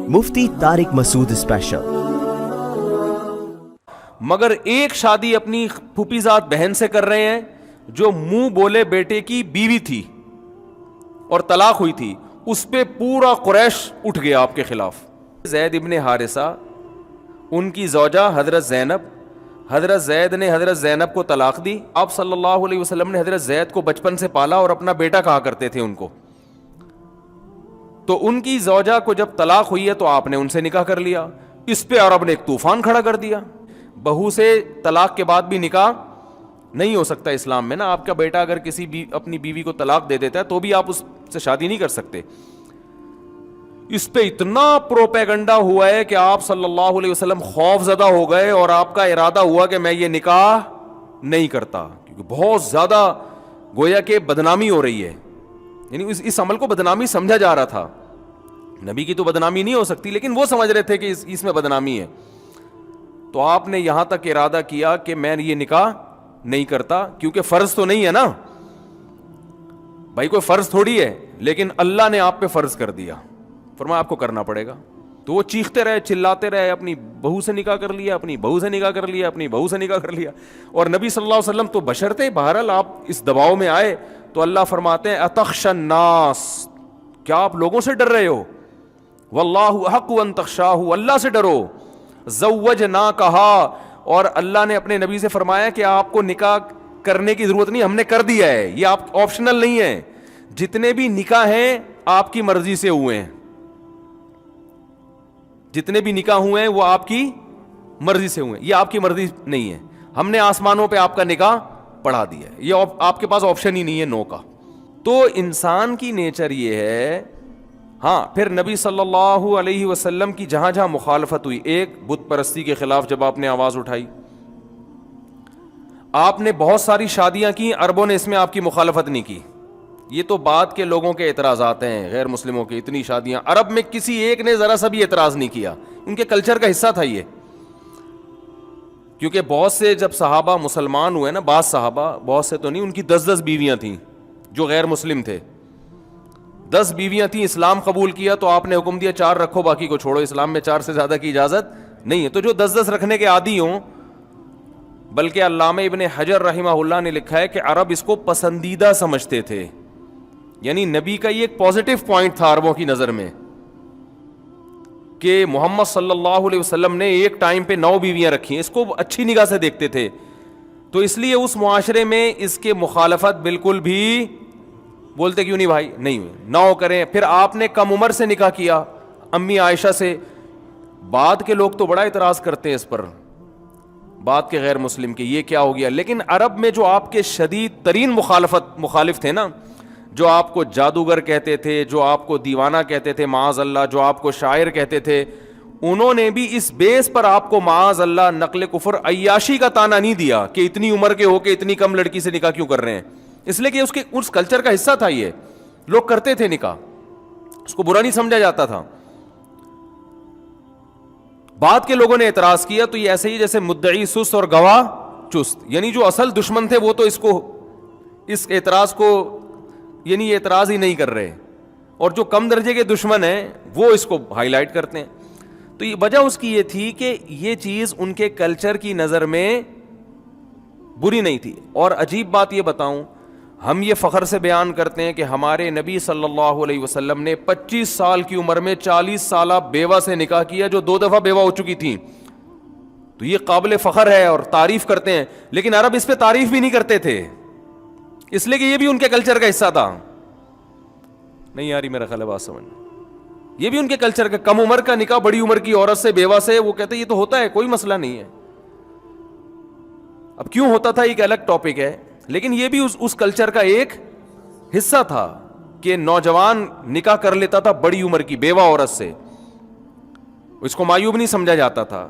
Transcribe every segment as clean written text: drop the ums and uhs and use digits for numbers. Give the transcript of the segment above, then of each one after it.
مفتی طارق مسعود special. مگر ایک شادی اپنی پھوپھی زاد بہن سے کر رہے ہیں جو منہ بولے بیٹے کی بیوی تھی اور طلاق ہوئی تھی، اس پہ پورا قریش اٹھ گیا آپ کے خلاف۔ زید ابن حارثہ، ان کی زوجہ حضرت زینب، حضرت زید نے حضرت زینب کو طلاق دی۔ آپ صلی اللہ علیہ وسلم نے حضرت زید کو بچپن سے پالا اور اپنا بیٹا کہا کرتے تھے ان کو، تو ان کی زوجہ کو جب طلاق ہوئی ہے تو آپ نے ان سے نکاح کر لیا۔ اس پہ عرب نے ایک طوفان کھڑا کر دیا، بہو سے طلاق کے بعد بھی نکاح نہیں ہو سکتا اسلام میں نا۔ آپ کا بیٹا اگر اپنی بیوی کو طلاق دے دیتا ہے تو بھی آپ اس سے شادی نہیں کر سکتے۔ اس پہ اتنا پروپیگنڈا ہوا ہے کہ آپ صلی اللہ علیہ وسلم خوف زدہ ہو گئے اور آپ کا ارادہ ہوا کہ میں یہ نکاح نہیں کرتا، کیونکہ بہت زیادہ گویا کہ بدنامی ہو رہی ہے، یعنی اس عمل کو بدنامی سمجھا جا رہا تھا۔ نبی کی تو بدنامی نہیں ہو سکتی، لیکن وہ سمجھ رہے تھے کہ اس میں بدنامی ہے۔ تو آپ نے یہاں تک ارادہ کیا کہ میں یہ نکاح نہیں کرتا، کیونکہ فرض تو نہیں ہے نا بھائی، کوئی فرض تھوڑی ہے، لیکن اللہ نے آپ پہ فرض کر دیا، فرمایا آپ کو کرنا پڑے گا۔ تو وہ چیختے رہے، چلاتے رہے، اپنی بہو سے نکاح کر لیا، اپنی بہو سے نکاح کر لیا، اپنی بہو سے نکاح کر لیا۔ اور نبی صلی اللہ علیہ وسلم تو بشر تھے، بہرحال آپ اس دباؤ میں آئے تو اللہ فرماتے ہیں اتخش الناس، کیا آپ لوگوں سے ڈر رہے ہو؟ واللہ احق ان تخشاہ، اللہ سے ڈرو۔ زوجنا کہا، اور اللہ نے اپنے نبی سے فرمایا کہ آپ کو نکاح کرنے کی ضرورت نہیں، ہم نے کر دیا ہے، یہ آپ آپشنل نہیں ہے۔ جتنے بھی نکاح ہیں آپ کی مرضی سے ہوئے ہیں، جتنے بھی نکاح ہوئے ہیں وہ آپ کی مرضی سے ہوئے ہیں، یہ آپ کی مرضی نہیں ہے، ہم نے آسمانوں پہ آپ کا نکاح پڑھا دیا ہے، یہ آپ کے پاس آپشن ہی نہیں ہے نو کا۔ تو انسان کی نیچر یہ ہے۔ ہاں، پھر نبی صلی اللہ علیہ وسلم کی جہاں جہاں مخالفت ہوئی، ایک بت پرستی کے خلاف جب آپ نے آواز اٹھائی، آپ نے بہت ساری شادیاں کی، عربوں نے اس میں آپ کی مخالفت نہیں کی۔ یہ تو بعد کے لوگوں کے اعتراضات ہیں، غیر مسلموں کے، اتنی شادیاں، عرب میں کسی ایک نے ذرا سا بھی اعتراض نہیں کیا، ان کے کلچر کا حصہ تھا یہ۔ کیونکہ بہت سے جب صحابہ مسلمان ہوئے نا، بعض صحابہ، بہت سے تو نہیں، ان کی 10 بیویاں تھیں جو غیر مسلم تھے، 10 بیویاں تھیں، اسلام قبول کیا تو آپ نے حکم دیا 4 رکھو، باقی کو چھوڑو، اسلام میں 4 سے زیادہ کی اجازت نہیں ہے۔ تو جو 10 رکھنے کے عادی ہوں، بلکہ علامہ ابن حجر رحمہ اللہ نے لکھا ہے کہ عرب اس کو پسندیدہ سمجھتے تھے، یعنی نبی کا یہ ایک پازیٹو پوائنٹ تھا عربوں کی نظر میں کہ محمد صلی اللہ علیہ وسلم نے ایک ٹائم پہ 9 بیویاں رکھی ہیں، اس کو اچھی نگاہ سے دیکھتے تھے۔ تو اس لیے اس معاشرے میں اس کے مخالفت بالکل بھی، بولتے کیوں نہیں بھائی، نہیں ہوئے، 9 کریں۔ پھر آپ نے کم عمر سے نکاح کیا امی عائشہ سے، بعد کے لوگ تو بڑا اعتراض کرتے ہیں اس پر، بعد کے غیر مسلم کے، یہ کیا ہو گیا۔ لیکن عرب میں جو آپ کے شدید ترین مخالف تھے نا، جو آپ کو جادوگر کہتے تھے، جو آپ کو دیوانہ کہتے تھے معاذ اللہ، جو آپ کو شاعر کہتے تھے، انہوں نے بھی اس بیس پر آپ کو معاذ اللہ نقل کفر عیاشی کا تانا نہیں دیا کہ اتنی عمر کے ہو کے اتنی کم لڑکی سے نکاح کیوں کر رہے ہیں، اس لیے کہ اس کلچر کا حصہ تھا، یہ لوگ کرتے تھے نکاح، اس کو برا نہیں سمجھا جاتا تھا۔ بعد کے لوگوں نے اعتراض کیا تو یہ ایسے ہی جیسے مدعی سست اور گواہ چست، یعنی جو اصل دشمن تھے وہ تو اس اعتراض کو یعنی اعتراض ہی نہیں کر رہے، اور جو کم درجے کے دشمن ہیں وہ اس کو ہائی لائٹ کرتے ہیں۔ تو یہ وجہ اس کی یہ تھی کہ یہ چیز ان کے کلچر کی نظر میں بری نہیں تھی۔ اور عجیب بات یہ بتاؤں، ہم یہ فخر سے بیان کرتے ہیں کہ ہمارے نبی صلی اللہ علیہ وسلم نے 25 سال کی عمر میں 40 سالہ بیوہ سے نکاح کیا جو 2 دفعہ بیوہ ہو چکی تھیں، تو یہ قابل فخر ہے اور تعریف کرتے ہیں۔ لیکن عرب اس پہ تعریف بھی نہیں کرتے تھے، اس لیے کہ یہ بھی ان کے کلچر کا حصہ تھا۔ نہیں یاری میرا خیال ہے بات سمجھ، یہ بھی ان کے کلچر کا، کم عمر کا نکاح بڑی عمر کی عورت سے، بیوہ سے، وہ کہتے ہیں یہ تو ہوتا ہے، کوئی مسئلہ نہیں ہے۔ اب کیوں ہوتا تھا ایک الگ ٹاپک ہے، لیکن یہ بھی اس کلچر کا ایک حصہ تھا کہ نوجوان نکاح کر لیتا تھا بڑی عمر کی بیوہ عورت سے، اس کو معیوب نہیں سمجھا جاتا تھا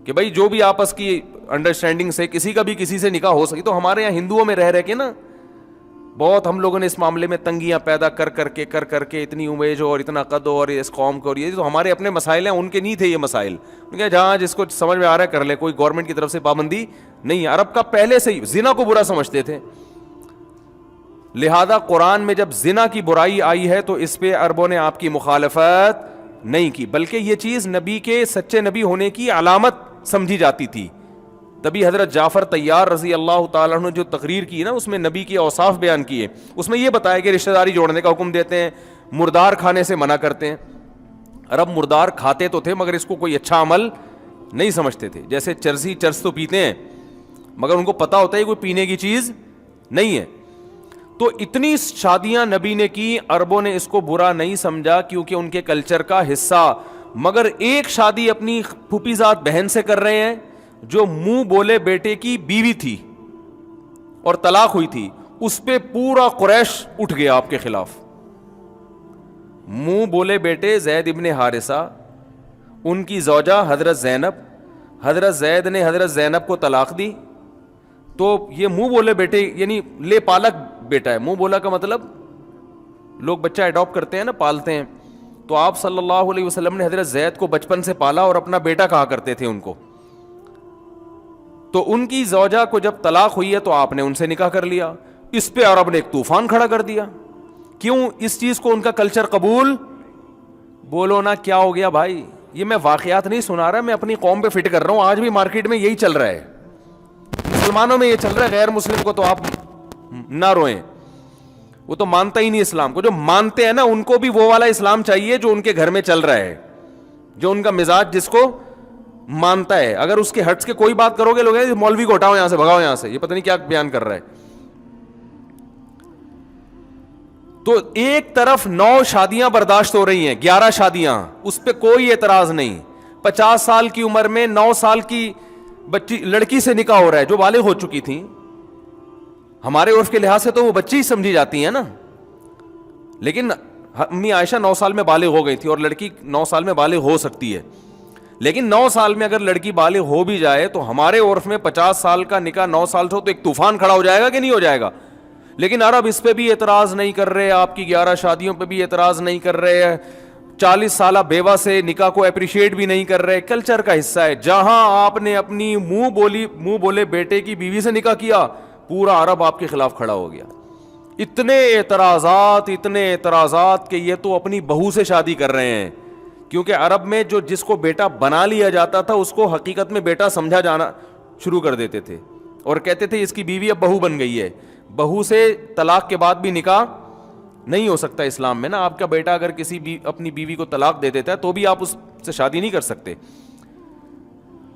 کہ بھائی جو بھی آپس کی انڈرسٹینڈنگ سے کسی کا بھی کسی سے نکاح ہو سکی۔ تو ہمارے یہاں ہندوؤں میں رہ کے نا بہت ہم لوگوں نے اس معاملے میں تنگیاں پیدا کر کے اتنی عمر اور اتنا قد اور اس قوم کو، اور یہ تو ہمارے اپنے مسائل ہیں، ان کے نہیں تھے یہ مسائل، کیونکہ جہاں جس کو سمجھ میں آ رہا ہے کر لے، کوئی گورنمنٹ کی طرف سے پابندی نہیں ہے۔ عرب کا پہلے سے ہی زنا کو برا سمجھتے تھے، لہذا قرآن میں جب زنا کی برائی آئی ہے تو اس پہ عربوں نے آپ کی مخالفت نہیں کی, بلکہ یہ چیز نبی کے سچے نبی ہونے کی علامت سمجھی جاتی تھی. تبھی حضرت جعفر طیار رضی اللہ تعالیٰ عنہ جو تقریر کی نا, اس میں نبی کی اوصاف بیان کیے. اس میں یہ بتایا کہ رشتہ داری جوڑنے کا حکم دیتے ہیں, مردار کھانے سے منع کرتے ہیں. عرب مردار کھاتے تو تھے مگر اس کو کوئی اچھا عمل نہیں سمجھتے تھے. جیسے چرس تو پیتے ہیں مگر ان کو پتا ہوتا ہے کوئی پینے کی چیز نہیں ہے. تو اتنی شادیاں نبی نے کی, عربوں نے اس کو برا نہیں سمجھا کیونکہ ان کے کلچر کا حصہ. مگر ایک شادی اپنی پھوپھی زاد بہن سے کر رہے ہیں جو منہ بولے بیٹے کی بیوی تھی اور طلاق ہوئی تھی, اس پہ پورا قریش اٹھ گیا آپ کے خلاف. منہ بولے بیٹے زید ابن حارثہ, ان کی زوجہ حضرت زینب, حضرت زید نے حضرت زینب کو طلاق دی. تو یہ منہ بولے بیٹے یعنی لے پالک بیٹا ہے. منہ بولا کا مطلب لوگ بچہ اڈاپٹ کرتے ہیں نا, پالتے ہیں. تو آپ صلی اللہ علیہ وسلم نے حضرت زید کو بچپن سے پالا اور اپنا بیٹا کہا کرتے تھے ان کو. تو ان کی زوجہ کو جب طلاق ہوئی ہے تو آپ نے ان سے نکاح کر لیا. اس پہ عرب نے ایک طوفان کھڑا کر دیا. کیوں؟ اس چیز کو ان کا کلچر قبول. بولو نا کیا ہو گیا بھائی؟ یہ میں واقعات نہیں سنا رہا, میں اپنی قوم پہ فٹ کر رہا ہوں. آج بھی مارکیٹ میں یہی چل رہا ہے, مسلمانوں میں یہ چل رہا ہے. غیر مسلم کو تو آپ نہ روئیں, وہ تو مانتا ہی نہیں اسلام کو. جو مانتے ہیں نا ان کو بھی وہ والا اسلام چاہیے جو ان کے گھر میں چل رہا ہے, جو ان کا مزاج جس کو مانتا ہے. اگر اس کے ہٹس کے کوئی بات کرو گے لوگ مولوی کو ہٹاؤ یہاں سے, بھگاؤ یہاں سے, یہ پتہ نہیں کیا بیان کر رہا ہے. تو ایک طرف 9 شادیاں برداشت ہو رہی ہیں, 11 شادیاں, اس پہ کوئی اعتراض نہیں. 50 سال کی عمر میں 9 سال کی بچی لڑکی سے نکاح ہو رہا ہے جو بالغ ہو چکی تھی. ہمارے عرف کے لحاظ سے تو وہ بچی ہی سمجھی جاتی ہیں نا, لیکن امی عائشہ 9 سال میں بالغ ہو گئی تھی اور لڑکی 9 سال میں بالغ ہو سکتی ہے. لیکن 9 سال میں اگر لڑکی بالغ ہو بھی جائے تو ہمارے عرف میں 50 سال کا نکاح 9 سال سے ہو تو ایک طوفان کھڑا ہو جائے گا کہ نہیں ہو جائے گا. لیکن عرب اس پہ بھی اعتراض نہیں کر رہے, آپ کی 11 شادیوں پہ بھی اعتراض نہیں کر رہے, 40 سالہ بیوہ سے نکاح کو اپریشیٹ بھی نہیں کر رہے. کلچر کا حصہ ہے. جہاں آپ نے اپنی منہ بولے بیٹے کی بیوی سے نکاح کیا, پورا عرب آپ کے خلاف کھڑا ہو گیا. اتنے اعتراضات کہ یہ تو اپنی بہو سے شادی کر رہے ہیں. کیونکہ عرب میں جو جس کو بیٹا بنا لیا جاتا تھا اس کو حقیقت میں بیٹا سمجھا جانا شروع کر دیتے تھے اور کہتے تھے اس کی بیوی اب بہو بن گئی ہے. بہو سے طلاق کے بعد بھی نکاح نہیں ہو سکتا اسلام میں نا. آپ کا بیٹا اگر اپنی بیوی کو طلاق دے دیتا ہے تو بھی آپ اس سے شادی نہیں کر سکتے.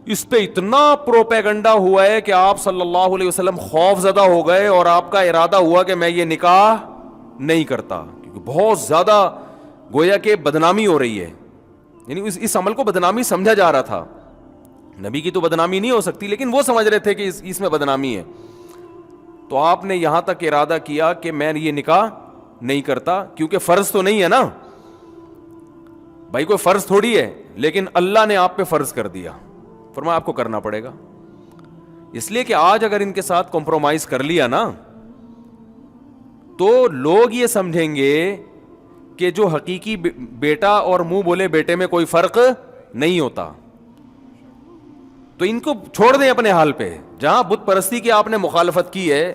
اس پہ اتنا پروپیگنڈا ہوا ہے کہ آپ صلی اللہ علیہ وسلم خوف زدہ ہو گئے اور آپ کا ارادہ ہوا کہ میں یہ نکاح نہیں کرتا, کیونکہ بہت زیادہ گویا کہ بدنامی ہو رہی ہے. یعنی اس عمل کو بدنامی سمجھا جا رہا تھا. نبی کی تو بدنامی نہیں ہو سکتی, لیکن وہ سمجھ رہے تھے کہ اس میں بدنامی ہے. تو آپ نے یہاں تک ارادہ کیا کہ میں یہ نکاح نہیں کرتا, کیونکہ فرض تو نہیں ہے نا بھائی, کوئی فرض تھوڑی ہے, لیکن اللہ نے آپ پہ فرض کر دیا, فرمایا آپ کو کرنا پڑے گا. اس لیے کہ آج اگر ان کے ساتھ کمپرومائز کر لیا نا تو لوگ یہ سمجھیں گے کہ جو حقیقی بیٹا اور منہ بولے بیٹے میں کوئی فرق نہیں ہوتا. تو ان کو چھوڑ دیں اپنے حال پہ. جہاں بت پرستی کی آپ نے مخالفت کی ہے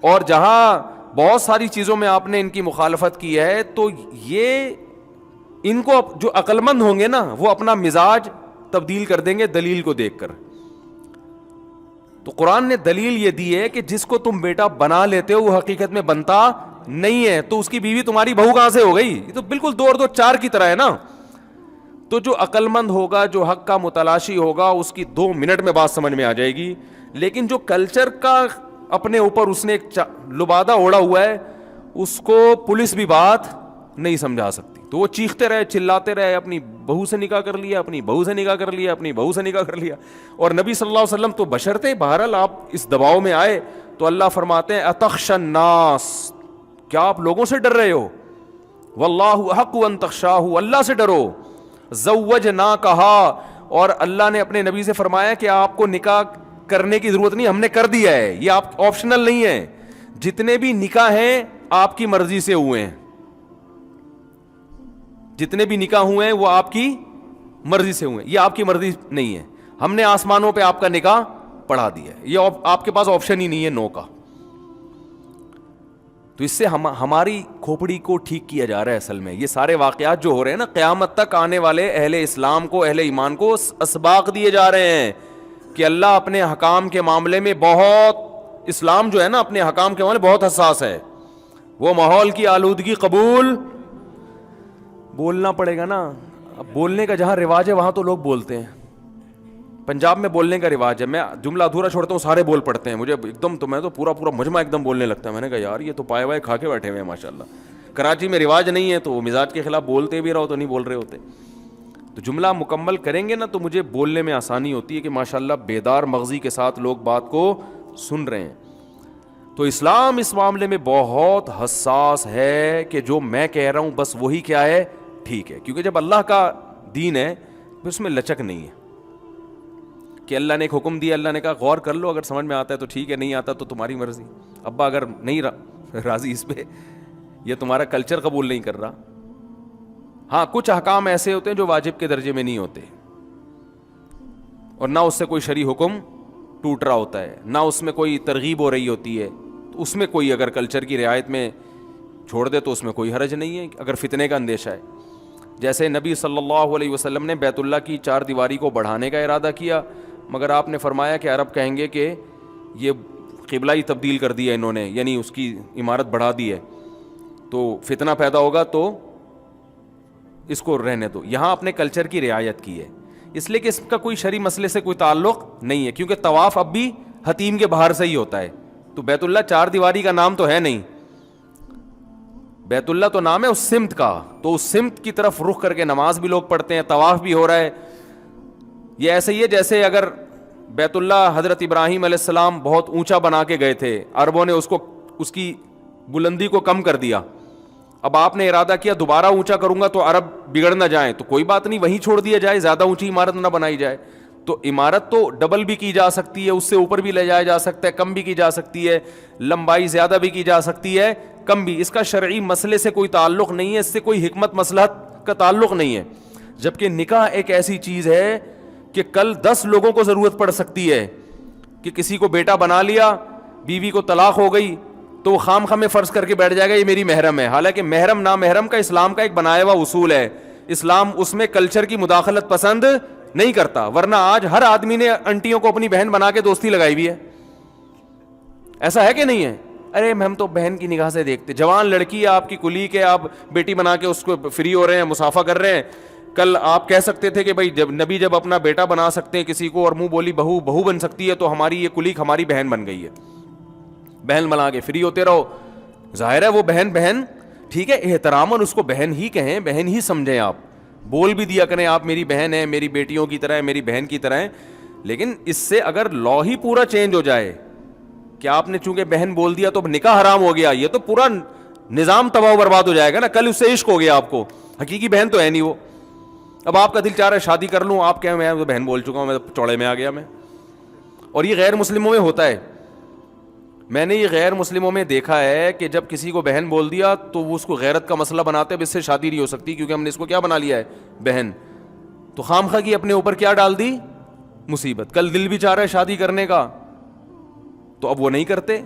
اور جہاں بہت ساری چیزوں میں آپ نے ان کی مخالفت کی ہے, تو یہ ان کو جو عقل مند ہوں گے نا وہ اپنا مزاج تبدیل کر دیں گے دلیل کو دیکھ کر. تو قرآن نے دلیل یہ دی ہے کہ جس کو تم بیٹا بنا لیتے ہو وہ حقیقت میں بنتا نہیں ہے, تو اس کی بیوی تمہاری بہو کہاں سے ہو گئی؟ یہ تو بالکل 2 اور 2 4 کی طرح ہے نا. تو جو عقل مند ہوگا, جو حق کا متلاشی ہوگا, اس کی 2 منٹ میں بات سمجھ میں آ جائے گی. لیکن جو کلچر کا اپنے اوپر اس نے ایک لبادہ اوڑا ہوا ہے, اس کو پولیس بھی بات نہیں سمجھا سکتی. تو وہ چیختے رہے, چلاتے رہے, اپنی بہو سے نکاح کر لیا, اپنی بہو سے نکاح کر لیا, اپنی بہو سے نکاح کر لیا. اور نبی صلی اللہ علیہ وسلم تو بشر تھے. بہرحال آپ اس دباؤ میں آئے تو اللہ فرماتے ہیں اتخشى الناس, کیا آپ لوگوں سے ڈر رہے ہو؟ واللہ احق ان تخشاہ, اللہ سے ڈرو. زوجنا کہا, اور اللہ نے اپنے نبی سے فرمایا کہ آپ کو نکاح کرنے کی ضرورت نہیں, ہم نے کر دیا ہے, یہ آپ آپشنل نہیں ہے. جتنے بھی نکاح ہیں آپ کی مرضی سے ہوئے ہیں, جتنے بھی نکاح ہوئے ہیں وہ آپ کی مرضی سے ہوئے ہیں, یہ آپ کی مرضی نہیں ہے. ہم نے آسمانوں پہ آپ کا نکاح پڑھا دیا ہے, یہ آپ کے پاس آپشن ہی نہیں ہے نو کا. تو اس سے ہماری کھوپڑی کو ٹھیک کیا جا رہا ہے. اصل میں یہ سارے واقعات جو ہو رہے ہیں نا, قیامت تک آنے والے اہل اسلام کو, اہل ایمان کو اسباق دیے جا رہے ہیں کہ اللہ اپنے حکام کے معاملے میں بہت, اسلام جو ہے نا اپنے حکام کے معاملے بہت حساس ہے. وہ ماحول کی آلودگی قبول, بولنا پڑے گا نا. اب بولنے کا جہاں رواج ہے وہاں تو لوگ بولتے ہیں. پنجاب میں بولنے کا رواج ہے, میں جملہ ادھورا چھوڑتا ہوں, سارے بول پڑتے ہیں, مجھے ایک دم, تو میں تو پورا مجمع ایک دم بولنے لگتا ہے. میں نے کہا یار یہ تو پائے وائے کھا کے بیٹھے ہوئے ہیں ماشاء اللہ. کراچی میں رواج نہیں ہے تو وہ مزاج کے خلاف بولتے بھی رہو تو نہیں بول رہے ہوتے. تو جملہ مکمل کریں گے نا تو مجھے بولنے میں آسانی ہوتی ہے کہ ماشاء اللہ بیدار مغزی کے ساتھ لوگ بات کو سن رہے ہیں. تو اسلام اس معاملے میں بہت حساس ہے کہ جو میں کہہ رہا ہوں بس وہی کیا ہے, ٹھیک ہے. کیونکہ جب اللہ کا دین ہے پھر اس میں لچک نہیں ہے کہ اللہ نے ایک حکم دیا, اللہ نے کہا غور کر لو, اگر سمجھ میں آتا ہے تو ٹھیک ہے, نہیں آتا تو تمہاری مرضی. ابا اگر نہیں راضی اس پہ, یہ تمہارا کلچر قبول نہیں کر رہا. ہاں کچھ احکام ایسے ہوتے ہیں جو واجب کے درجے میں نہیں ہوتے, اور نہ اس سے کوئی شرعی حکم ٹوٹ رہا ہوتا ہے, نہ اس میں کوئی ترغیب ہو رہی ہوتی ہے, تو اس میں کوئی اگر کلچر کی رعایت میں چھوڑ دے تو اس میں کوئی حرج نہیں ہے اگر فتنے کا اندیشہ ہے. جیسے نبی صلی اللہ علیہ وسلم نے بیت اللہ کی 4 دیواری کو بڑھانے کا ارادہ کیا, مگر آپ نے فرمایا کہ عرب کہیں گے کہ یہ قبلہ ہی تبدیل کر دیا انہوں نے, یعنی اس کی عمارت بڑھا دی ہے, تو فتنہ پیدا ہوگا تو اس کو رہنے دو. یہاں اپنے کلچر کی رعایت کی ہے, اس لیے کہ اس کا کوئی شرعی مسئلے سے کوئی تعلق نہیں ہے, کیونکہ طواف اب بھی حتیم کے باہر سے ہی ہوتا ہے. تو بیت اللہ 4 دیواری کا نام تو ہے نہیں, بیت اللہ تو نام ہے اس سمت کا, تو اس سمت کی طرف رخ کر کے نماز بھی لوگ پڑھتے ہیں, طواف بھی ہو رہا ہے. یہ ایسے ہی ہے جیسے اگر بیت اللہ حضرت ابراہیم علیہ السلام بہت اونچا بنا کے گئے تھے, عربوں نے اس کی بلندی کو کم کر دیا. اب آپ نے ارادہ کیا دوبارہ اونچا کروں گا تو عرب بگڑ نہ جائیں, تو کوئی بات نہیں, وہیں چھوڑ دیا جائے, زیادہ اونچی عمارت نہ بنائی جائے. تو عمارت تو ڈبل بھی کی جا سکتی ہے, اس سے اوپر بھی لے جایا جا سکتا ہے, کم بھی کی جا سکتی ہے, لمبائی زیادہ بھی کی جا سکتی ہے, کم بھی. اس کا شرعی مسئلے سے کوئی تعلق نہیں ہے, اس سے کوئی حکمت مصلحت کا تعلق نہیں ہے. جبکہ نکاح ایک ایسی چیز ہے کہ کل 10 لوگوں کو ضرورت پڑ سکتی ہے کہ کسی کو بیٹا بنا لیا, بیوی کو طلاق ہو گئی, تو وہ خام خام میں فرض کر کے بیٹھ جائے گا یہ میری محرم ہے. حالانکہ محرم نامحرم کا اسلام کا ایک بنایا ہوا اصول ہے, اسلام اس میں کلچر کی مداخلت پسند نہیں کرتا. ورنہ آج ہر آدمی نے انٹیوں کو اپنی بہن بنا کے دوستی لگائی ہوئی ہے, ایسا ہے کہ نہیں ہے؟ ارے ہم تو بہن کی نگاہ سے دیکھتے, جوان لڑکی ہے آپ کی کلی کے, آپ بیٹی بنا کے اس کو فری ہو رہے ہیں, مسافہ کر رہے ہیں. کل آپ کہہ سکتے تھے کہ بھائی جب نبی جب اپنا بیٹا بنا سکتے ہیں کسی کو, اور منہ بولی بہو بن سکتی ہے, تو ہماری یہ کلیگ ہماری بہن بن گئی ہے, بہن بنا کے فری ہوتے رہو. ظاہر ہے وہ بہن ٹھیک ہے, احتراماً اس کو بہن ہی کہیں, بہن ہی سمجھیں, آپ بول بھی دیا کریں آپ میری بہن ہے, میری بیٹیوں کی طرح ہے, میری بہن کی طرح ہے. لیکن اس سے اگر لا ہی پورا چینج ہو جائے کہ آپ نے چونکہ بہن بول دیا تو اب نکاح حرام ہو گیا, یہ تو پورا نظام تباہ و برباد ہو جائے گا نا. کل اس سے عشق ہو گیا آپ کو, حقیقی بہن تو ہے نہیں وہ. اب آپ کا دل چاہ رہا ہے شادی کر لوں, آپ کہیں میں تو بہن بول چکا ہوں, میں چوڑے میں آ گیا میں. اور یہ غیر مسلموں میں ہوتا ہے, میں نے یہ غیر مسلموں میں دیکھا ہے کہ جب کسی کو بہن بول دیا تو وہ اس کو غیرت کا مسئلہ بناتے ہیں, اب اس سے شادی نہیں ہو سکتی کیونکہ ہم نے اس کو کیا بنا لیا ہے, بہن. تو خامخواہ کی اپنے اوپر کیا ڈال دی, مصیبت. کل دل بھی چاہ رہا ہے شادی کرنے کا تو اب وہ نہیں کرتے.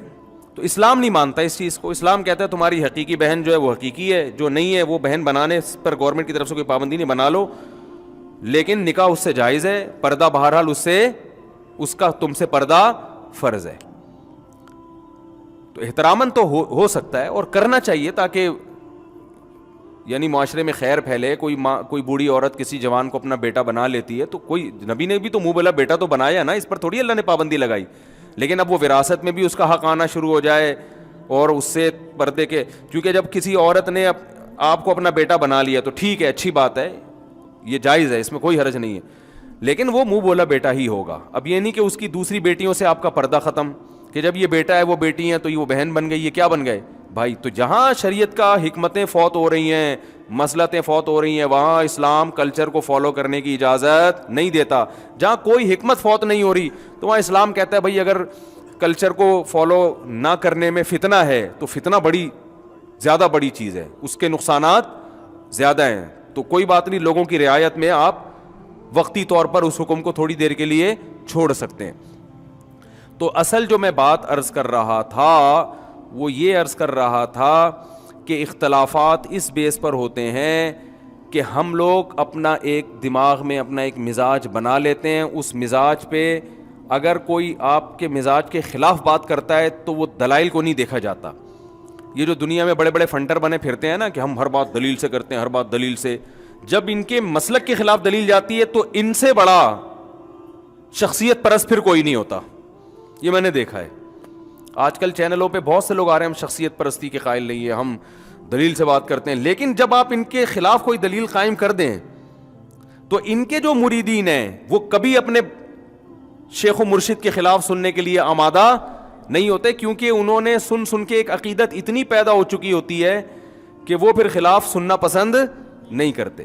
تو اسلام نہیں مانتا اس چیز کو. اسلام کہتا ہے تمہاری حقیقی بہن جو ہے وہ حقیقی ہے, جو نہیں ہے وہ بہن بنانے پر گورنمنٹ کی طرف سے کوئی پابندی نہیں, بنا لو, لیکن نکاح اس سے جائز ہے, پردہ بہرحال اس کا تم سے پردہ فرض ہے. تو احتراماً تو ہو سکتا ہے اور کرنا چاہیے تاکہ یعنی معاشرے میں خیر پھیلے. کوئی بوڑھی عورت کسی جوان کو اپنا بیٹا بنا لیتی ہے تو کوئی, نبی نے بھی تو منہ بولا بیٹا تو بنایا نا, اس پر تھوڑی اللہ نے پابندی لگائی. لیکن اب وہ وراثت میں بھی اس کا حق آنا شروع ہو جائے اور اس سے پردے کے, کیونکہ جب کسی عورت نے آپ کو اپنا بیٹا بنا لیا تو ٹھیک ہے, اچھی بات ہے, یہ جائز ہے, اس میں کوئی حرج نہیں ہے, لیکن وہ منہ بولا بیٹا ہی ہوگا. اب یہ نہیں کہ اس کی دوسری بیٹیوں سے آپ کا پردہ ختم, کہ جب یہ بیٹا ہے وہ بیٹی ہیں تو یہ وہ بہن بن گئی, یہ کیا بن گئے بھائی. تو جہاں شریعت کا حکمتیں فوت ہو رہی ہیں, مصلحتیں فوت ہو رہی ہیں, وہاں اسلام کلچر کو فالو کرنے کی اجازت نہیں دیتا. جہاں کوئی حکمت فوت نہیں ہو رہی تو وہاں اسلام کہتا ہے بھائی اگر کلچر کو فالو نہ کرنے میں فتنہ ہے تو فتنہ زیادہ بڑی چیز ہے, اس کے نقصانات زیادہ ہیں. تو کوئی بات نہیں, لوگوں کی رعایت میں آپ وقتی طور پر اس حکم کو تھوڑی دیر کے لیے چھوڑ سکتے ہیں. تو اصل جو میں بات عرض کر رہا تھا وہ یہ عرض کر رہا تھا کہ اختلافات اس بیس پر ہوتے ہیں کہ ہم لوگ اپنا ایک دماغ میں اپنا ایک مزاج بنا لیتے ہیں, اس مزاج پہ اگر کوئی آپ کے مزاج کے خلاف بات کرتا ہے تو وہ دلائل کو نہیں دیکھا جاتا. یہ جو دنیا میں بڑے بڑے فنٹر بنے پھرتے ہیں نا کہ ہم ہر بات دلیل سے کرتے ہیں, ہر بات دلیل سے, جب ان کے مسلک کے خلاف دلیل جاتی ہے تو ان سے بڑا شخصیت پرست پھر کوئی نہیں ہوتا. یہ میں نے دیکھا ہے. آج کل چینلوں پہ بہت سے لوگ آ رہے ہیں ہم شخصیت پرستی کے قائل نہیں ہیں, ہم دلیل سے بات کرتے ہیں, لیکن جب آپ ان کے خلاف کوئی دلیل قائم کر دیں تو ان کے جو مریدین ہیں وہ کبھی اپنے شیخ و مرشد کے خلاف سننے کے لیے آمادہ نہیں ہوتے, کیونکہ انہوں نے سن کے ایک عقیدت اتنی پیدا ہو چکی ہوتی ہے کہ وہ پھر خلاف سننا پسند نہیں کرتے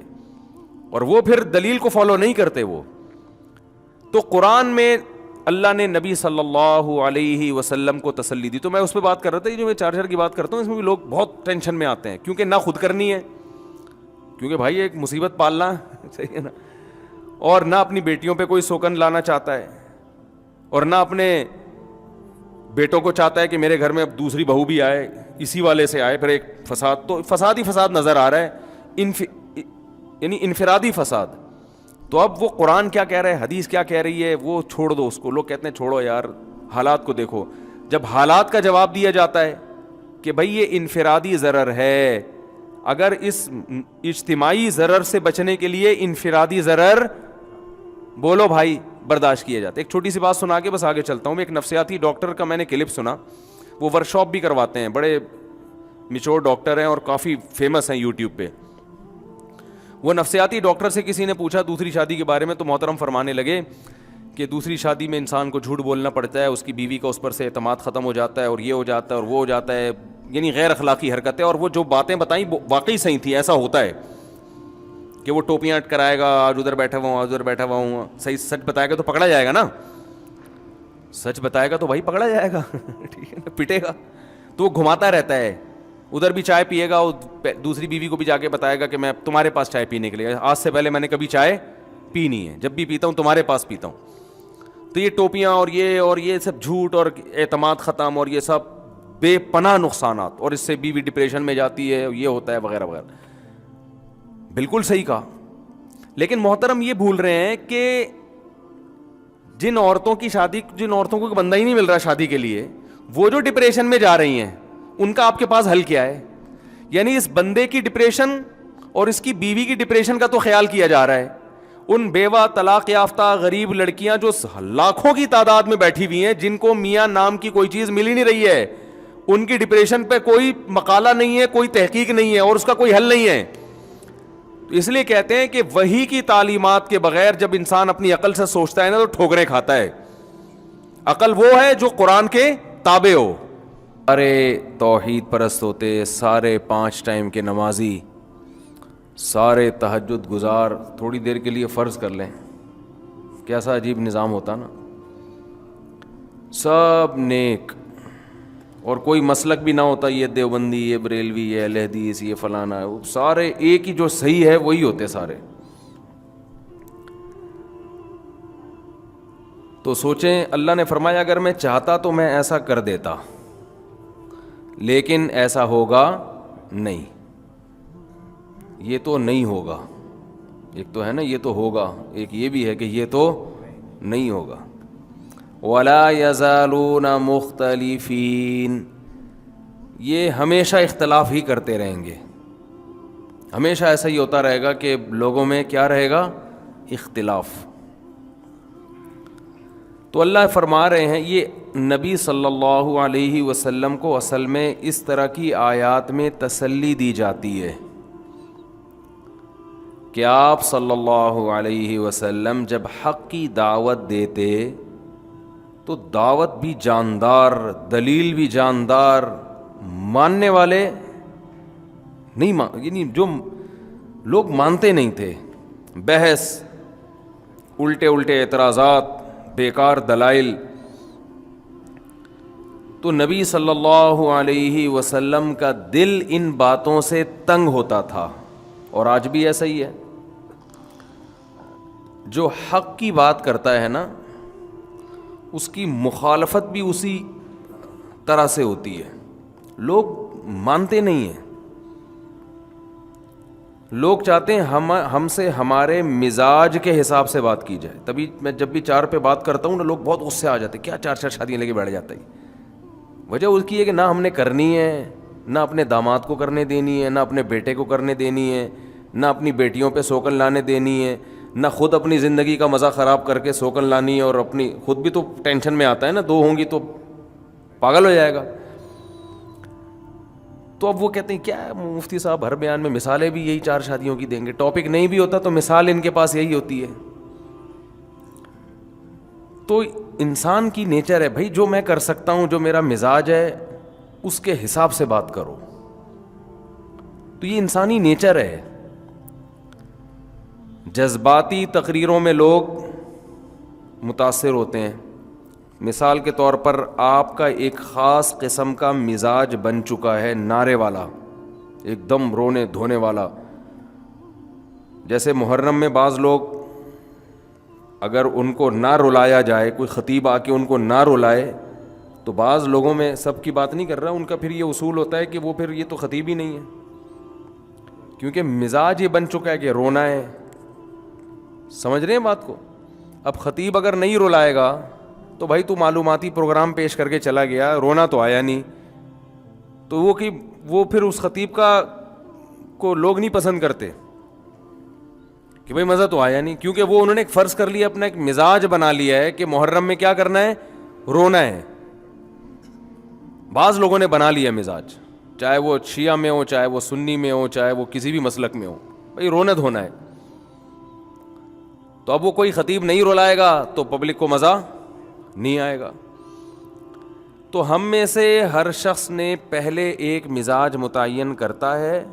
اور وہ پھر دلیل کو فالو نہیں کرتے. وہ تو قرآن میں اللہ نے نبی صلی اللہ علیہ وسلم کو تسلی دی. تو میں اس پہ بات کر رہا تھا, یہ جو میں چارجر کی بات کرتا ہوں اس میں بھی لوگ بہت ٹینشن میں آتے ہیں, کیونکہ نہ خود کرنی ہے, کیونکہ بھائی ایک مصیبت پالنا صحیح ہے نا, اور نہ اپنی بیٹیوں پہ کوئی سوکن لانا چاہتا ہے, اور نہ اپنے بیٹوں کو چاہتا ہے کہ میرے گھر میں اب دوسری بہو بھی آئے, اسی والے سے آئے, پھر ایک فساد, تو فساد ہی فساد نظر آ رہا ہے, یعنی انفرادی فساد. تو اب وہ قرآن کیا کہہ رہا ہے, حدیث کیا کہہ رہی ہے, وہ چھوڑ دو اس کو. لوگ کہتے ہیں چھوڑو یار, حالات کو دیکھو. جب حالات کا جواب دیا جاتا ہے کہ بھائی یہ انفرادی ضرر ہے, اگر اس اجتماعی ضرر سے بچنے کے لیے انفرادی ضرر بولو بھائی برداشت کیے جاتے. ایک چھوٹی سی بات سنا کے بس آگے چلتا ہوں. ایک نفسیاتی ڈاکٹر کا میں نے کلپ سنا, وہ ورک شاپ بھی کرواتے ہیں, بڑے میچور ڈاکٹر ہیں اور کافی فیمس ہیں یوٹیوب پہ. وہ نفسیاتی ڈاکٹر سے کسی نے پوچھا دوسری شادی کے بارے میں, تو محترم فرمانے لگے کہ دوسری شادی میں انسان کو جھوٹ بولنا پڑتا ہے, اس کی بیوی کا اس پر سے اعتماد ختم ہو جاتا ہے, اور یہ ہو جاتا ہے اور وہ ہو جاتا ہے, یعنی غیر اخلاقی حرکتیں. اور وہ جو باتیں بتائیں واقعی صحیح تھی. ایسا ہوتا ہے کہ وہ ٹوپیاں کرائے گا, آج ادھر بیٹھا ہوا ہوں, آج ادھر بیٹھا ہوا ہوں, صحیح سچ بتائے گا تو پکڑا جائے گا نا, سچ بتائے گا تو بھائی پکڑا جائے گا, ٹھیک ہے نا, پٹے گا. تو وہ گھماتا رہتا ہے, ادھر بھی چائے پیے گا, دوسری بیوی کو بھی جا کے بتائے گا کہ میں تمہارے پاس چائے پینے کے لیے, آج سے پہلے میں نے کبھی چائے پی نہیں ہے, جب بھی پیتا ہوں تمہارے پاس پیتا ہوں. تو یہ ٹوپیاں اور یہ سب جھوٹ اور اعتماد ختم اور یہ سب بے پناہ نقصانات, اور اس سے بیوی ڈپریشن میں جاتی ہے, یہ ہوتا ہے وغیرہ وغیرہ. بالکل صحیح کہا. لیکن محترم یہ بھول رہے ہیں کہ جن عورتوں کو بندہ ہی نہیں مل رہا شادی کے لیے, وہ جو ڈپریشن میں جا رہی ہیں, ان کا آپ کے پاس حل کیا ہے؟ یعنی اس بندے کی ڈپریشن اور اس کی بیوی کی ڈپریشن کا تو خیال کیا جا رہا ہے. ان بیوہ طلاق یافتہ غریب لڑکیاں جو لاکھوں کی تعداد میں بیٹھی ہوئی ہیں, جن کو میاں نام کی کوئی چیز مل ہی نہیں رہی ہے, ان کی ڈپریشن پہ کوئی مقالہ نہیں ہے, کوئی تحقیق نہیں ہے, اور اس کا کوئی حل نہیں ہے. اس لیے کہتے ہیں کہ وحی کی تعلیمات کے بغیر جب انسان اپنی عقل سے سوچتا ہے نا تو ٹھوکریں کھاتا ہے. عقل وہ ہے جو قرآن کے تابع ہو. سارے توحید پرست ہوتے, سارے 5 ٹائم کے نمازی, سارے تہجد گزار, تھوڑی دیر کے لیے فرض کر لیں, کیسا عجیب نظام ہوتا نا, سب نیک, اور کوئی مسلک بھی نہ ہوتا, یہ دیوبندی, یہ بریلوی, یہ اہل حدیث, یہ فلانا, سارے ایک ہی جو صحیح ہے وہی ہوتے سارے. تو سوچیں, اللہ نے فرمایا اگر میں چاہتا تو میں ایسا کر دیتا, لیکن ایسا ہوگا نہیں. یہ تو نہیں ہوگا, ایک تو ہے نا یہ تو ہوگا, ایک یہ بھی ہے کہ یہ تو نہیں ہوگا. وَلَا يَزَالُونَ مُخْتَلِفِينَ, یہ ہمیشہ اختلاف ہی کرتے رہیں گے, ہمیشہ ایسا ہی ہوتا رہے گا کہ لوگوں میں کیا رہے گا, اختلاف. تو اللہ فرما رہے ہیں, یہ نبی صلی اللہ علیہ وسلم کو اصل میں اس طرح کی آیات میں تسلی دی جاتی ہے کہ آپ صلی اللہ علیہ وسلم جب حق کی دعوت دیتے تو دعوت بھی جاندار, دلیل بھی جاندار, ماننے والے نہیں یعنی جو لوگ مانتے نہیں تھے, بحث, الٹے اعتراضات, بیکار دلائل. تو نبی صلی اللہ علیہ وسلم کا دل ان باتوں سے تنگ ہوتا تھا, اور آج بھی ایسا ہی ہے. جو حق کی بات کرتا ہے نا, اس کی مخالفت بھی اسی طرح سے ہوتی ہے, لوگ مانتے نہیں ہیں. لوگ چاہتے ہیں ہم سے ہمارے مزاج کے حساب سے بات کی جائے. تبھی میں جب بھی 4 پہ بات کرتا ہوں نا لوگ بہت غصے آ جاتے ہیں, کیا 4 شادیاں لے کے بیٹھ جاتا ہے. وجہ اس کی ہے کہ نہ ہم نے کرنی ہے, نہ اپنے داماد کو کرنے دینی ہے, نہ اپنے بیٹے کو کرنے دینی ہے, نہ اپنی بیٹیوں پہ سوکن لانے دینی ہے, نہ خود اپنی زندگی کا مزہ خراب کر کے سوکن لانی ہے, اور اپنی خود بھی تو ٹینشن میں آتا ہے نا, 2 ہوں گی تو پاگل ہو جائے گا. تو اب وہ کہتے ہیں کیا مفتی صاحب ہر بیان میں مثالیں بھی یہی 4 شادیوں کی دیں گے, ٹاپک نہیں بھی ہوتا تو مثال ان کے پاس یہی ہوتی ہے. تو انسان کی نیچر ہے بھائی, جو میں کر سکتا ہوں, جو میرا مزاج ہے اس کے حساب سے بات کرو. تو یہ انسانی نیچر ہے. جذباتی تقریروں میں لوگ متاثر ہوتے ہیں. مثال کے طور پر آپ کا ایک خاص قسم کا مزاج بن چکا ہے, نعرے والا, ایک دم رونے دھونے والا. جیسے محرم میں بعض لوگ اگر ان کو نہ رلایا جائے, کوئی خطیب آ کے ان کو نہ رلائے, تو بعض لوگوں میں, سب کی بات نہیں کر رہا, ان کا پھر یہ اصول ہوتا ہے کہ وہ پھر یہ تو خطیب ہی نہیں ہے, کیونکہ مزاج یہ بن چکا ہے کہ رونا ہے. سمجھ رہے ہیں بات کو؟ اب خطیب اگر نہیں رلائے گا تو بھائی تو معلوماتی پروگرام پیش کر کے چلا گیا, رونا تو آیا نہیں, تو وہ پھر اس خطیب کو لوگ نہیں پسند کرتے کہ بھائی مزہ تو آیا نہیں, کیونکہ وہ انہوں نے ایک فرض کر لیا, اپنا ایک مزاج بنا لیا ہے کہ محرم میں کیا کرنا ہے, رونا ہے. بعض لوگوں نے بنا لیا مزاج, چاہے وہ شیعہ میں ہو, چاہے وہ سنی میں ہو, چاہے وہ کسی بھی مسلک میں ہو, بھائی رونا دھونا ہے. تو اب وہ کوئی خطیب نہیں رلائے گا تو پبلک کو مزہ نہیں آئے گا. تو ہم میں سے ہر شخص نے پہلے ایک مزاج متعین کرتا ہے,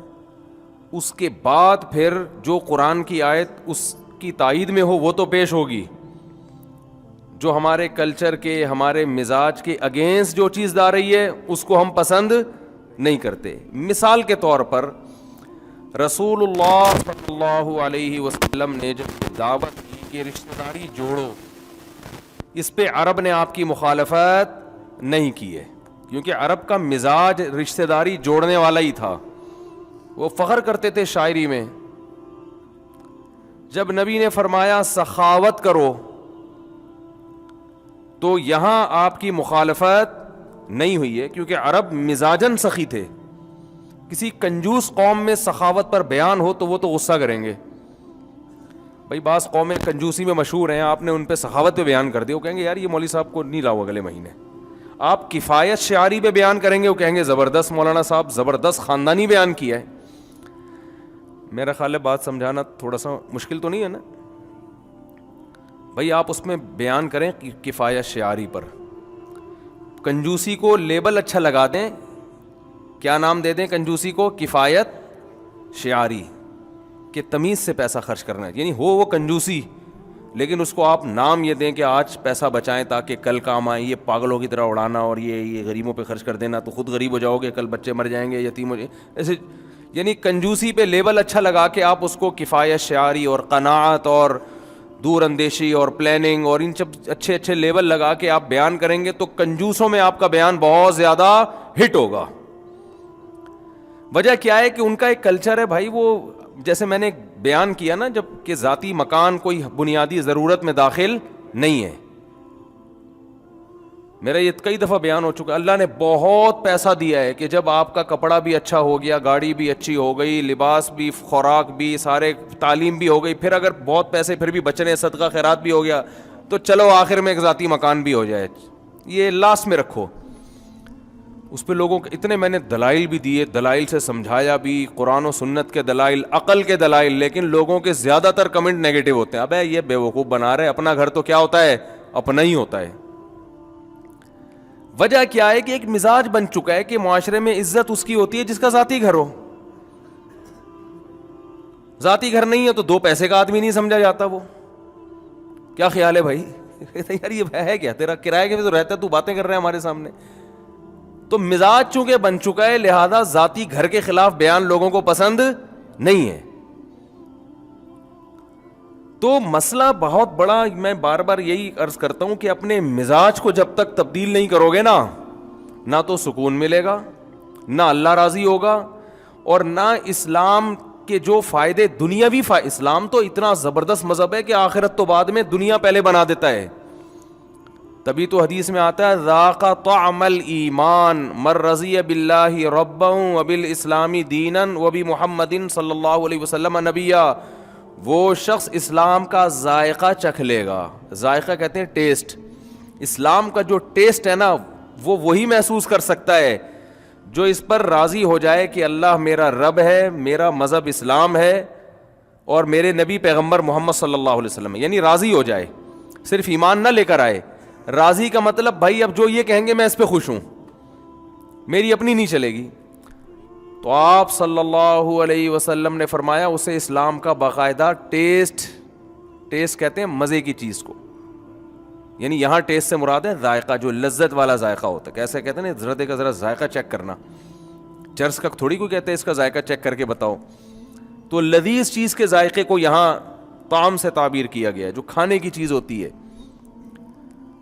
اس کے بعد پھر جو قرآن کی آیت اس کی تائید میں ہو وہ تو پیش ہوگی. جو ہمارے کلچر کے, ہمارے مزاج کے اگینسٹ جو چیز آ رہی ہے اس کو ہم پسند نہیں کرتے. مثال کے طور پر رسول اللہ صلی اللہ علیہ وسلم نے جب دعوت کی کہ رشتہ داری جوڑو, اس پہ عرب نے آپ کی مخالفت نہیں کی ہے, کیونکہ عرب کا مزاج رشتہ داری جوڑنے والا ہی تھا. وہ فخر کرتے تھے شاعری میں. جب نبی نے فرمایا سخاوت کرو تو یہاں آپ کی مخالفت نہیں ہوئی ہے, کیونکہ عرب مزاجن سخی تھے. کسی کنجوس قوم میں سخاوت پر بیان ہو تو وہ تو غصہ کریں گے. بھائی بعض قومیں کنجوسی میں مشہور ہیں, آپ نے ان پہ سخاوت پہ بیان کر دیا, وہ کہیں گے یار یہ مولوی صاحب کو نہیں لاؤ اگلے مہینے. آپ کفایت شعاری پہ بیان کریں گے, وہ کہیں گے زبردست مولانا صاحب, زبردست خاندانی بیان کیا ہے. میرا خیال ہے بات سمجھانا تھوڑا سا مشکل تو نہیں ہے نا بھائی. آپ اس میں بیان کریں کفایت شعاری پر. کنجوسی کو لیبل اچھا لگا دیں, کیا نام دے دیں کنجوسی کو, کفایت شعاری, کہ تمیز سے پیسہ خرچ کرنا ہے. یعنی ہو وہ کنجوسی, لیکن اس کو آپ نام یہ دیں کہ آج پیسہ بچائیں تاکہ کل کام آئیں. یہ پاگلوں کی طرح اڑانا اور یہ غریبوں پہ خرچ کر دینا, تو خود غریب ہو جاؤ گے, کل بچے مر جائیں گے, یتیم ہو جائیں ایسے. یعنی کنجوسی پہ لیبل اچھا لگا کے آپ اس کو کفایت شعاری اور قناعت اور دور اندیشی اور پلاننگ اور ان سب اچھے اچھے لیبل لگا کے آپ بیان کریں گے تو کنجوسوں میں آپ کا بیان بہت زیادہ ہٹ ہوگا. وجہ کیا ہے کہ ان کا ایک کلچر ہے بھائی, وہ جیسے میں نے بیان کیا نا جب کہ ذاتی مکان کوئی بنیادی ضرورت میں داخل نہیں ہے. میرا یہ کئی دفعہ بیان ہو چکا, اللہ نے بہت پیسہ دیا ہے کہ جب آپ کا کپڑا بھی اچھا ہو گیا, گاڑی بھی اچھی ہو گئی, لباس بھی, خوراک بھی, سارے تعلیم بھی ہو گئی, پھر اگر بہت پیسے پھر بھی بچ رہے, صدقہ خیرات بھی ہو گیا, تو چلو آخر میں ایک ذاتی مکان بھی ہو جائے, یہ لاسٹ میں رکھو. اس پہ لوگوں کے اتنے میں نے دلائل بھی دیے, دلائل سے سمجھایا بھی, قرآن و سنت کے دلائل, عقل کے دلائل, لیکن لوگوں کے زیادہ تر کمنٹ نیگیٹو ہوتے ہیں. ابے یہ بیوقوف بنا رہے, اپنا گھر تو کیا ہوتا ہے, اپنا ہی ہوتا ہے. وجہ کیا ہے کہ ایک مزاج بن چکا ہے کہ معاشرے میں عزت اس کی ہوتی ہے جس کا ذاتی گھر ہو. ذاتی گھر نہیں ہے تو 2 پیسے کا آدمی نہیں سمجھا جاتا. وہ کیا خیال ہے بھائی, یار یہ ہے کیا, تیرا کرایہ کے بھی تو رہتا ہے, تو باتیں کر رہے ہیں ہمارے سامنے. تو مزاج چونکہ بن چکا ہے, لہذا ذاتی گھر کے خلاف بیان لوگوں کو پسند نہیں ہے. تو مسئلہ بہت بڑا, میں بار بار یہی عرض کرتا ہوں کہ اپنے مزاج کو جب تک تبدیل نہیں کرو گے نا, نہ تو سکون ملے گا نہ اللہ راضی ہوگا اور نہ اسلام کے جو فائدے دنیاوی اسلام تو اتنا زبردست مذہب ہے کہ آخرت تو بعد میں، دنیا پہلے بنا دیتا ہے. تبھی تو حدیث میں آتا ہے ذاق طعم الایمان من رضی باللہ ربا وبالاسلام دینا وبمحمد صلی اللہ علیہ وسلم نبیا. وہ شخص اسلام کا ذائقہ چکھ لے گا. ذائقہ کہتے ہیں ٹیسٹ. اسلام کا جو ٹیسٹ ہے نا وہ وہی محسوس کر سکتا ہے جو اس پر راضی ہو جائے کہ اللہ میرا رب ہے, میرا مذہب اسلام ہے اور میرے نبی پیغمبر محمد صلی اللہ علیہ وسلم, یعنی راضی ہو جائے, صرف ایمان نہ لے کر آئے. راضی کا مطلب بھائی اب جو یہ کہیں گے میں اس پہ خوش ہوں, میری اپنی نہیں چلے گی. تو آپ صلی اللہ علیہ وسلم نے فرمایا اسے اسلام کا باقاعدہ ٹیسٹ کہتے ہیں مزے کی چیز کو, یعنی یہاں ٹیسٹ سے مراد ہے ذائقہ, جو لذت والا ذائقہ ہوتا ہے. کیسے کہتے ہیں نا حضرت کا ذرا ذائقہ چیک کرنا, چرس کا تھوڑی کوئی کہتے ہیں اس کا ذائقہ چیک کر کے بتاؤ. تو لذیذ چیز کے ذائقے کو یہاں طعام سے تعبیر کیا گیا ہے, جو کھانے کی چیز ہوتی ہے.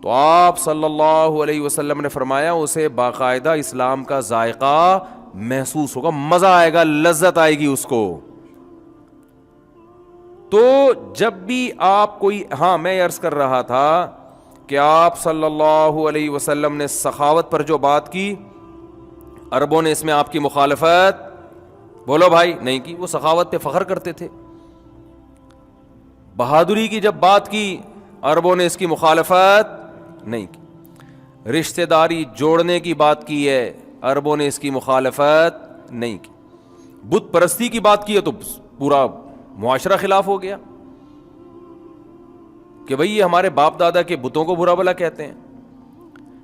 تو آپ صلی اللہ علیہ وسلم نے فرمایا اسے باقاعدہ اسلام کا ذائقہ محسوس ہوگا, مزہ آئے گا, لذت آئے گی اس کو. تو جب بھی آپ کوئی, ہاں میں عرض کر رہا تھا کہ آپ صلی اللہ علیہ وسلم نے سخاوت پر جو بات کی, عربوں نے اس میں آپ کی مخالفت بولو بھائی نہیں کی, وہ سخاوت پہ فخر کرتے تھے. بہادری کی جب بات کی عربوں نے اس کی مخالفت نہیں کی. رشتہ داری جوڑنے کی بات کی ہے, عربوں نے اس کی مخالفت نہیں کی. بت پرستی کی بات کی ہے تو پورا معاشرہ خلاف ہو گیا کہ بھئی یہ ہمارے باپ دادا کے بتوں کو برا بھلا کہتے ہیں.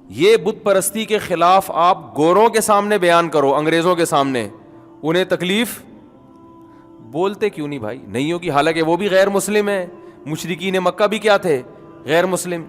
یہ بت پرستی کے خلاف آپ گوروں کے سامنے بیان کرو, انگریزوں کے سامنے, انہیں تکلیف بولتے کیوں نہیں بھائی؟ نہیں ہوگی, حالانکہ وہ بھی غیر مسلم ہیں. مشرکین مکہ بھی کیا تھے؟ غیر مسلم.